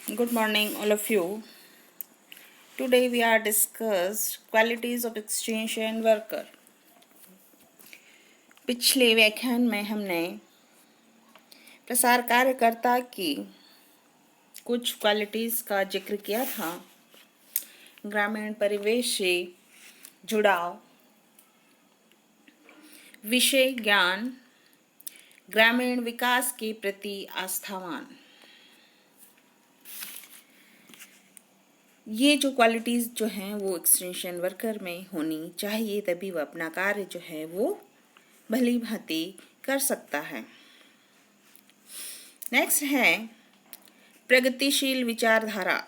Good morning, all of you. Today we are discussed qualities of extension worker. पिछले व्याख्यान में हमने प्रसार कार्यकर्ता की कुछ क्वालिटीज का जिक्र किया था। ग्रामीण परिवेश से जुड़ाव, विषय ज्ञान, ग्रामीण विकास के प्रति आस्थावान। ये जो क्वालिटीज़ जो हैं वो एक्सटेंशन वर्कर में होनी चाहिए, तभी वह अपना कार्य जो है वो भली भांति कर सकता है। नेक्स्ट है प्रगतिशील विचारधारा।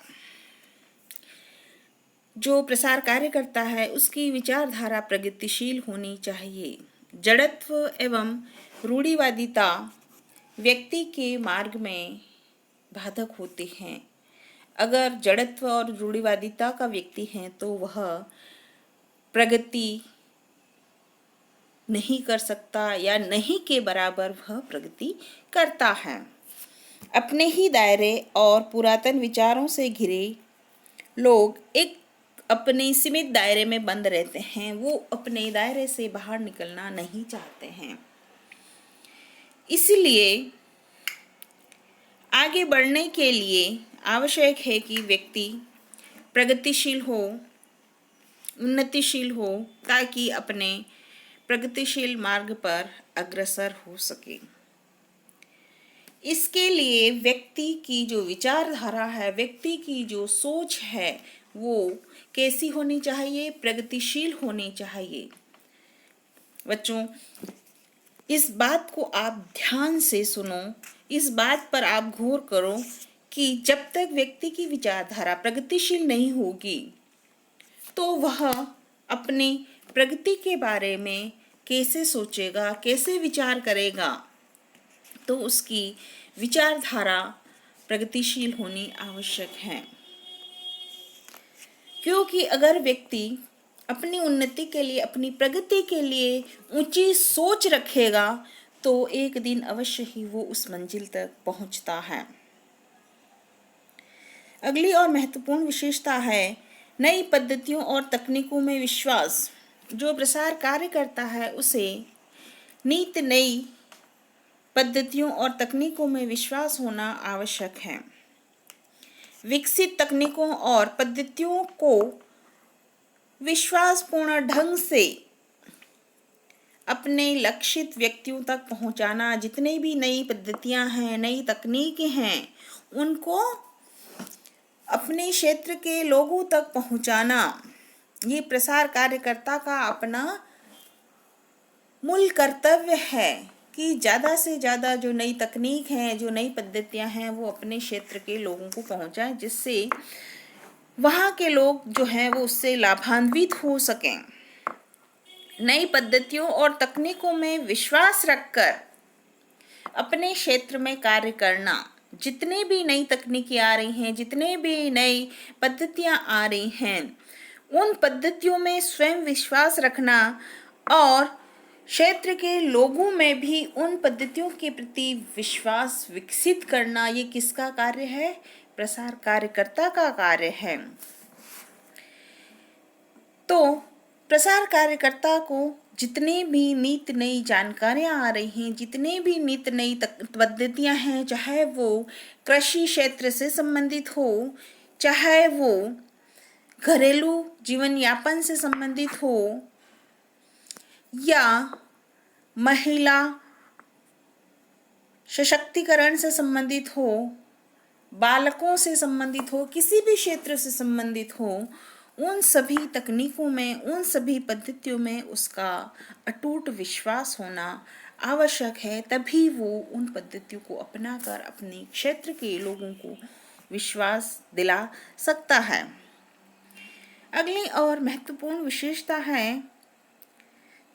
जो प्रसार कार्य करता है उसकी विचारधारा प्रगतिशील होनी चाहिए। जड़त्व एवं रूढ़िवादिता व्यक्ति के मार्ग में बाधक होते हैं। अगर जड़त्व और रूढ़िवादिता का व्यक्ति है तो वह प्रगति नहीं कर सकता या नहीं के बराबर वह प्रगति करता है। अपने ही दायरे और पुरातन विचारों से घिरे लोग एक अपने सीमित दायरे में बंद रहते हैं। वो अपने दायरे से बाहर निकलना नहीं चाहते हैं। इसलिए आगे बढ़ने के लिए आवश्यक है कि व्यक्ति प्रगतिशील हो, उन्नतिशील हो, ताकि अपने प्रगतिशील मार्ग पर अग्रसर हो सके। इसके लिए व्यक्ति की जो विचारधारा है, व्यक्ति की जो सोच है, वो कैसी होनी चाहिए? प्रगतिशील होनी चाहिए। बच्चों, इस बात को आप ध्यान से सुनो, इस बात पर आप गौर करो कि जब तक व्यक्ति की विचारधारा प्रगतिशील नहीं होगी तो वह अपनी प्रगति के बारे में कैसे सोचेगा, कैसे विचार करेगा? तो उसकी विचारधारा प्रगतिशील होनी आवश्यक है। क्योंकि अगर व्यक्ति अपनी उन्नति के लिए, अपनी प्रगति के लिए ऊंची सोच रखेगा तो एक दिन अवश्य ही वो उस मंजिल तक पहुंचता है। अगली और महत्वपूर्ण विशेषता है नई पद्धतियों और तकनीकों में विश्वास। जो प्रसार कार्य करता है उसे नित्य नई पद्धतियों और तकनीकों में विश्वास होना आवश्यक है। विकसित तकनीकों और पद्धतियों को विश्वासपूर्ण ढंग से अपने लक्षित व्यक्तियों तक पहुंचाना। जितनी भी नई पद्धतियां हैं, नई तकनीकें हैं, उनको अपने क्षेत्र के लोगों तक पहुंचाना, ये प्रसार कार्यकर्ता का अपना मूल कर्तव्य है कि ज़्यादा से ज़्यादा जो नई तकनीक हैं, जो नई पद्धतियां हैं, वो अपने क्षेत्र के लोगों को पहुंचाएं, जिससे वहाँ के लोग जो हैं वो उससे लाभान्वित हो सकें। नई पद्धतियों और तकनीकों में विश्वास रखकर अपने क्षेत्र में कार्य करना। जितने भी नई तकनीकें आ रही हैं, जितने भी नई पद्धतियां आ रही हैं, उन पद्धतियों में स्वयं विश्वास रखना और क्षेत्र के लोगों में भी उन पद्धतियों के प्रति विश्वास विकसित करना, ये किसका कार्य है? प्रसार कार्यकर्ता का कार्य है। तो प्रसार कार्यकर्ता को जितने भी नित्य नई जानकारियां आ रही हैं, जितने भी नित्य नई पद्धतियां हैं, चाहे वो कृषि क्षेत्र से संबंधित हो, चाहे वो घरेलू जीवन यापन से संबंधित हो, या महिला सशक्तिकरण से संबंधित हो, बालकों से संबंधित हो, किसी भी क्षेत्र से संबंधित हो, उन सभी तकनीकों में, उन सभी पद्धतियों में उसका अटूट विश्वास होना आवश्यक है। तभी वो उन पद्धतियों को अपनाकर अपने क्षेत्र के लोगों को विश्वास दिला सकता है। अगली और महत्वपूर्ण विशेषता है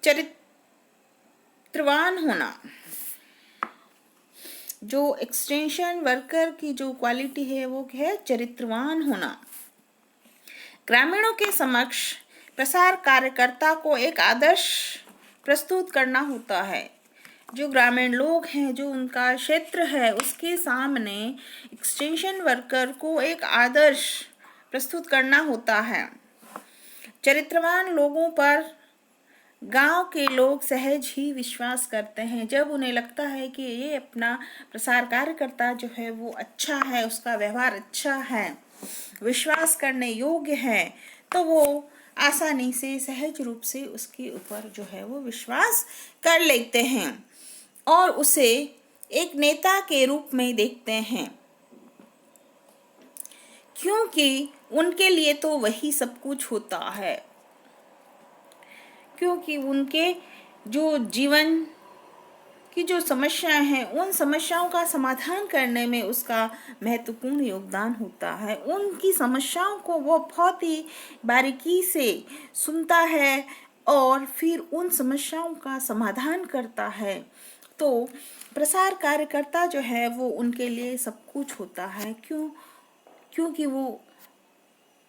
चरित्रवान होना। जो एक्सटेंशन वर्कर की जो क्वालिटी है वो है चरित्रवान होना। ग्रामीणों के समक्ष प्रसार कार्यकर्ता को एक आदर्श प्रस्तुत करना होता है। जो ग्रामीण लोग हैं, जो उनका क्षेत्र है, उसके सामने एक्सटेंशन वर्कर को एक आदर्श प्रस्तुत करना होता है। चरित्रवान लोगों पर गांव के लोग सहज ही विश्वास करते हैं। जब उन्हें लगता है कि ये अपना प्रसार कार्यकर्ता जो है वो अच्छा है, उसका व्यवहार अच्छा है, विश्वास करने योग्य है, तो वो आसानी से सहज रूप से उसके ऊपर जो है वो विश्वास कर लेते हैं और उसे एक नेता के रूप में देखते हैं, क्योंकि उनके लिए तो वही सब कुछ होता है। क्योंकि उनके जो जीवन की जो समस्याएं हैं, उन समस्याओं का समाधान करने में उसका महत्वपूर्ण योगदान होता है। उनकी समस्याओं को वो बहुत ही बारीकी से सुनता है और फिर उन समस्याओं का समाधान करता है। तो प्रसार कार्यकर्ता जो है वो उनके लिए सब कुछ होता है। क्योंकि वो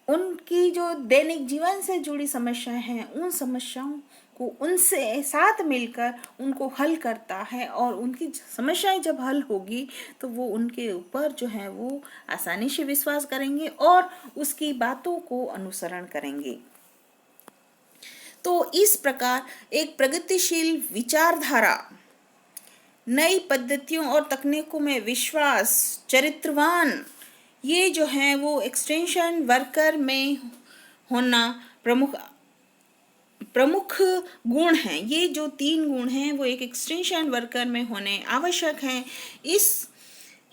उनकी जो दैनिक जीवन से जुड़ी समस्याएं हैं, उन समस्याओं को उनसे साथ मिलकर उनको हल करता है और उनकी समस्याएं जब हल होगी तो वो उनके ऊपर जो है वो आसानी से विश्वास करेंगे और उसकी बातों को अनुसरण करेंगे। तो इस प्रकार एक प्रगतिशील विचारधारा, नई पद्धतियों और तकनीकों में विश्वास, चरित्रवान, ये जो है वो एक्सटेंशन वर्कर में होना प्रमुख गुण हैं। ये जो 3 गुण हैं वो एक एक्सटेंशन वर्कर में होने आवश्यक हैं। इस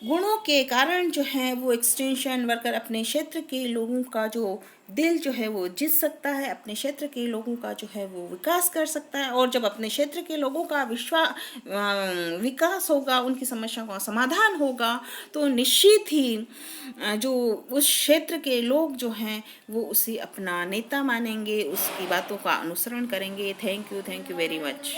गुणों के कारण जो है वो एक्सटेंशन वर्कर अपने क्षेत्र के लोगों का जो दिल जो है वो जीत सकता है, अपने क्षेत्र के लोगों का जो है वो विकास कर सकता है। और जब अपने क्षेत्र के लोगों का विकास होगा, उनकी समस्याओं का समाधान होगा, तो निश्चित ही जो उस क्षेत्र के लोग जो हैं वो उसे अपना नेता मानेंगे, उसकी बातों का अनुसरण करेंगे। Thank you very much.